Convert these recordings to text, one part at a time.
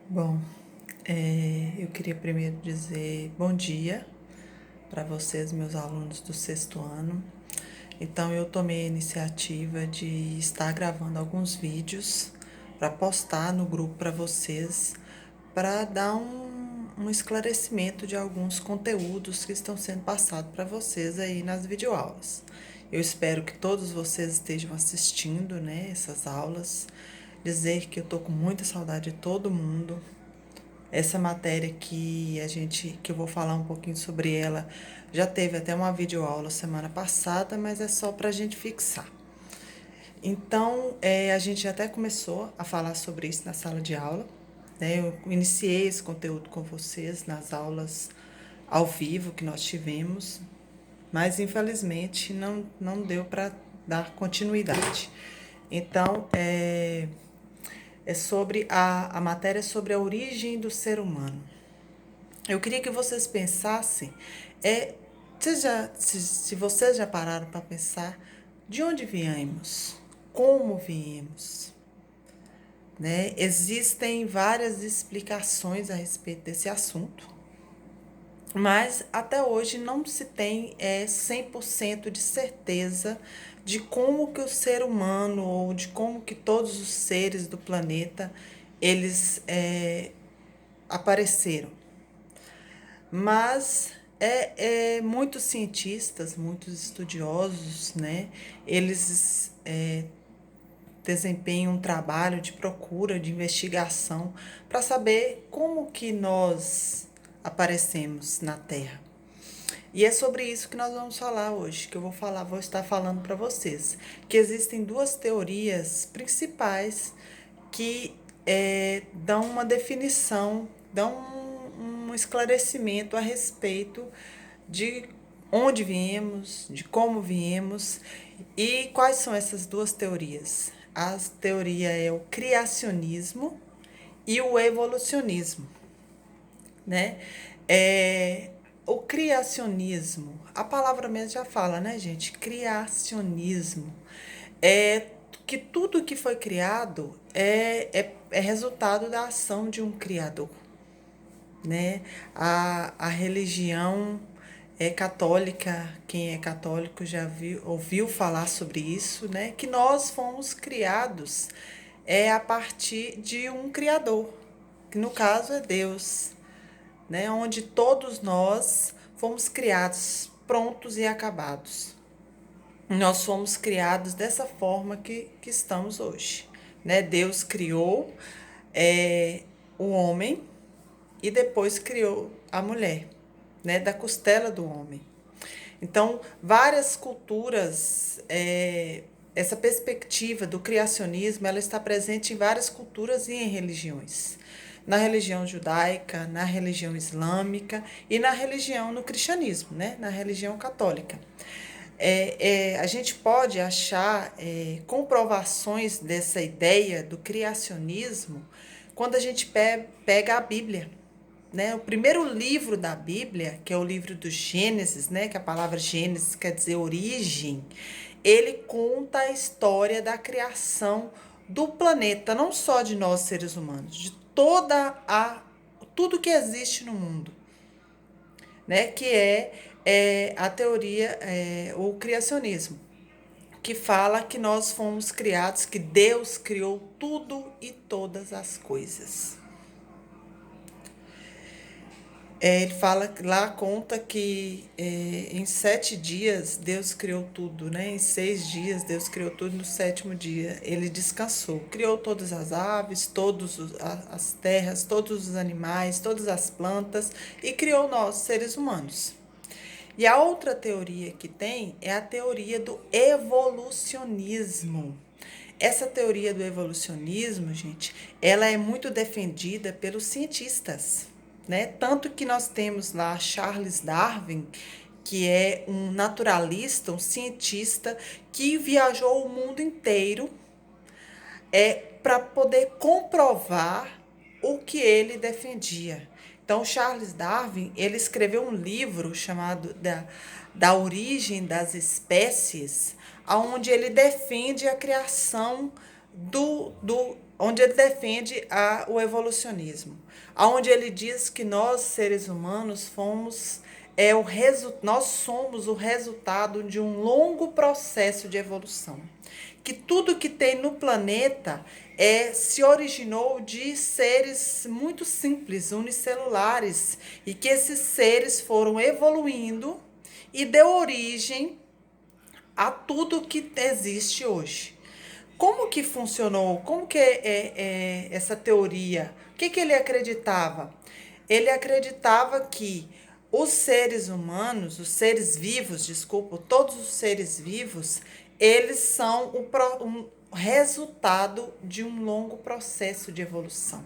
Bom, eu queria primeiro dizer bom dia para vocês, meus alunos do sexto ano. Então, eu tomei a iniciativa de estar gravando alguns vídeos para postar no grupo para vocês, para dar um esclarecimento de alguns conteúdos que estão sendo passados para vocês aí nas videoaulas. Eu espero que todos vocês estejam assistindo, né, essas aulas. Dizer que eu tô com muita saudade de todo mundo. Essa matéria que eu vou falar um pouquinho sobre ela, já teve até uma videoaula semana passada, mas é só para a gente fixar. Então, a gente até começou a falar sobre isso na sala de aula, né? Eu iniciei esse conteúdo com vocês nas aulas ao vivo que nós tivemos, mas infelizmente não deu para dar continuidade. Então, é sobre a matéria sobre a origem do ser humano. Eu queria que vocês pensassem, se vocês já pararam para pensar de onde viemos, como viemos, né? Existem várias explicações a respeito desse assunto, mas até hoje não se tem 100% de certeza de como que o ser humano ou de como que todos os seres do planeta eles apareceram. Mas muitos cientistas, muitos estudiosos, né, eles desempenham um trabalho de procura, de investigação, para saber como que nós aparecemos na Terra. E é sobre isso que nós vamos falar hoje, que vou estar falando para vocês, que existem duas teorias principais que dão uma definição, dão um esclarecimento a respeito de onde viemos, de como viemos e quais são essas duas teorias. A teoria é o criacionismo e o evolucionismo, né? O criacionismo, a palavra mesmo já fala, né, gente? Criacionismo é que tudo que foi criado é resultado da ação de um criador, né? A religião católica, quem é católico ouviu falar sobre isso, né? Que nós fomos criados a partir de um criador, que no caso é Deus, né? Onde todos nós fomos criados prontos e acabados. Nós fomos criados dessa forma que estamos hoje, né? Deus criou o homem e depois criou a mulher, né? Da costela do homem. Então, várias culturas, essa perspectiva do criacionismo, ela está presente em várias culturas e em religiões. Na religião judaica, na religião islâmica e na religião, no cristianismo, né? Na religião católica. A gente pode achar comprovações dessa ideia do criacionismo quando a gente pega a Bíblia, né? O primeiro livro da Bíblia, que é o livro do Gênesis, né? Que a palavra Gênesis quer dizer origem, ele conta a história da criação do planeta, não só de nós seres humanos, de tudo que existe no mundo, né? Que é a teoria, o criacionismo, que fala que nós fomos criados, que Deus criou tudo e todas as coisas. Ele fala lá, conta que em 7 dias Deus criou tudo, né? Em 6 dias Deus criou tudo, no sétimo dia ele descansou. Criou todas as aves, todas as terras, todos os animais, todas as plantas e criou nós, seres humanos. E a outra teoria que tem é a teoria do evolucionismo. Essa teoria do evolucionismo, gente, ela é muito defendida pelos cientistas, né? Tanto que nós temos lá Charles Darwin, que é um naturalista, um cientista que viajou o mundo inteiro para poder comprovar o que ele defendia. Então, Charles Darwin, ele escreveu um livro chamado da Origem das Espécies, onde ele defende a criação onde ele defende o evolucionismo, onde ele diz que nós, seres humanos, nós somos o resultado de um longo processo de evolução. Que tudo que tem no planeta se originou de seres muito simples, unicelulares, e que esses seres foram evoluindo e deu origem a tudo que existe hoje. Como que funcionou? Como que é essa teoria? O que ele acreditava? Ele acreditava que os seres humanos, os seres vivos, desculpa, todos os seres vivos, eles são um resultado de um longo processo de evolução.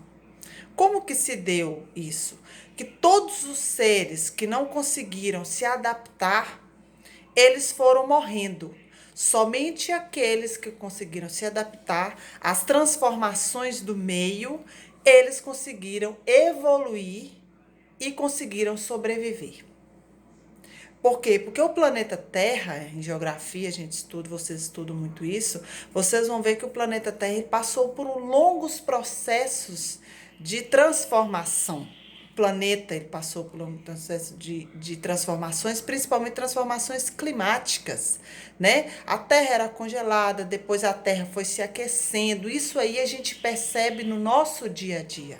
Como que se deu isso? Que todos os seres que não conseguiram se adaptar, eles foram morrendo. Somente aqueles que conseguiram se adaptar às transformações do meio, eles conseguiram evoluir e conseguiram sobreviver. Por quê? Porque o planeta Terra, em geografia, a gente estuda, vocês estudam muito isso, vocês vão ver que o planeta Terra passou por longos processos de transformação. O planeta ele passou por um processo de transformações, principalmente transformações climáticas, né? A Terra era congelada, depois a Terra foi se aquecendo. Isso aí a gente percebe no nosso dia a dia.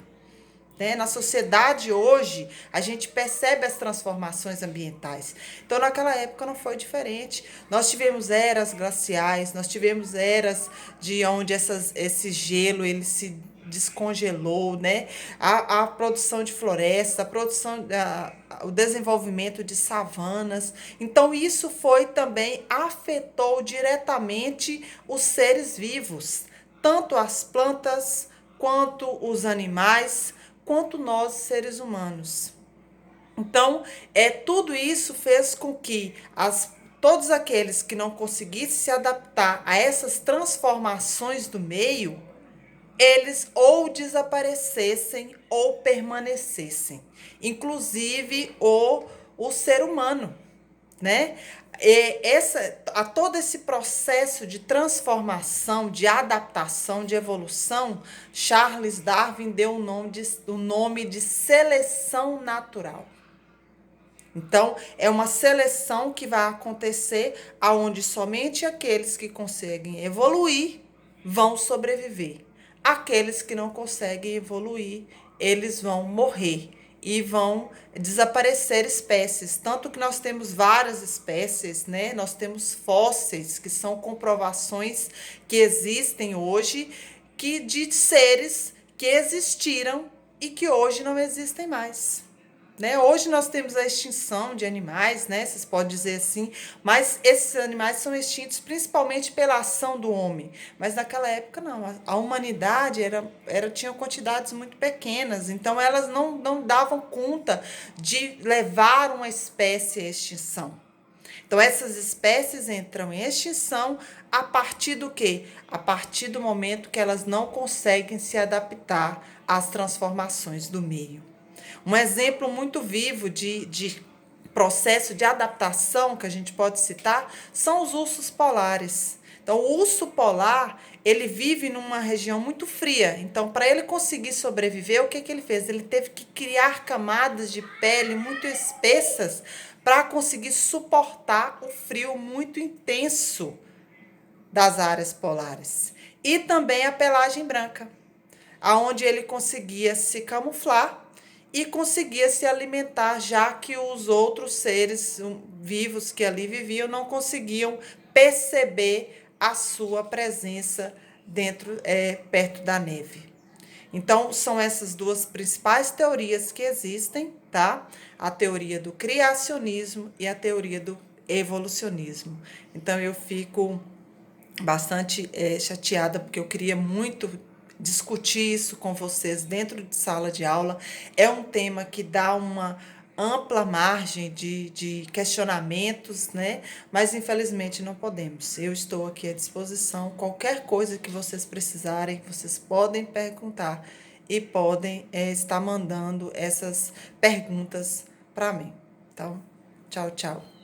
Né? Na sociedade hoje, a gente percebe as transformações ambientais. Então, naquela época não foi diferente. Nós tivemos eras glaciais, nós tivemos eras de onde esse gelo ele se descongelou, né? A produção de florestas, o desenvolvimento de savanas. Então, isso foi também, afetou diretamente os seres vivos, tanto as plantas quanto os animais, quanto nós, seres humanos. Então, tudo isso fez com que todos aqueles que não conseguissem se adaptar a essas transformações do meio, eles ou desaparecessem ou permanecessem. Inclusive o ser humano, né? Todo esse processo de transformação, de adaptação, de evolução, Charles Darwin deu o nome de seleção natural. Então, é uma seleção que vai acontecer aonde somente aqueles que conseguem evoluir vão sobreviver. Aqueles que não conseguem evoluir, eles vão morrer e vão desaparecer espécies. Tanto que nós temos várias espécies, né? Nós temos fósseis, que são comprovações que existem hoje de seres que existiram e que hoje não existem mais. Né? Hoje nós temos a extinção de animais, né? Vocês podem dizer assim, mas esses animais são extintos principalmente pela ação do homem. Mas naquela época não, a humanidade tinha quantidades muito pequenas, então elas não davam conta de levar uma espécie à extinção. Então essas espécies entram em extinção a partir do quê? A partir do momento que elas não conseguem se adaptar às transformações do meio. Um exemplo muito vivo de processo de adaptação que a gente pode citar são os ursos polares. Então, o urso polar, ele vive numa região muito fria. Então, para ele conseguir sobreviver, o que ele fez? Ele teve que criar camadas de pele muito espessas para conseguir suportar o frio muito intenso das áreas polares. E também a pelagem branca, aonde ele conseguia se camuflar e conseguia se alimentar, já que os outros seres vivos que ali viviam não conseguiam perceber a sua presença perto da neve. Então, são essas duas principais teorias que existem, tá? A teoria do criacionismo e a teoria do evolucionismo. Então, eu fico bastante chateada, porque eu queria muito discutir isso com vocês dentro de sala de aula. É um tema que dá uma ampla margem de questionamentos, né? Mas infelizmente não podemos. Eu estou aqui à disposição. Qualquer coisa que vocês precisarem, vocês podem perguntar e podem estar mandando essas perguntas para mim. Então, tchau, tchau.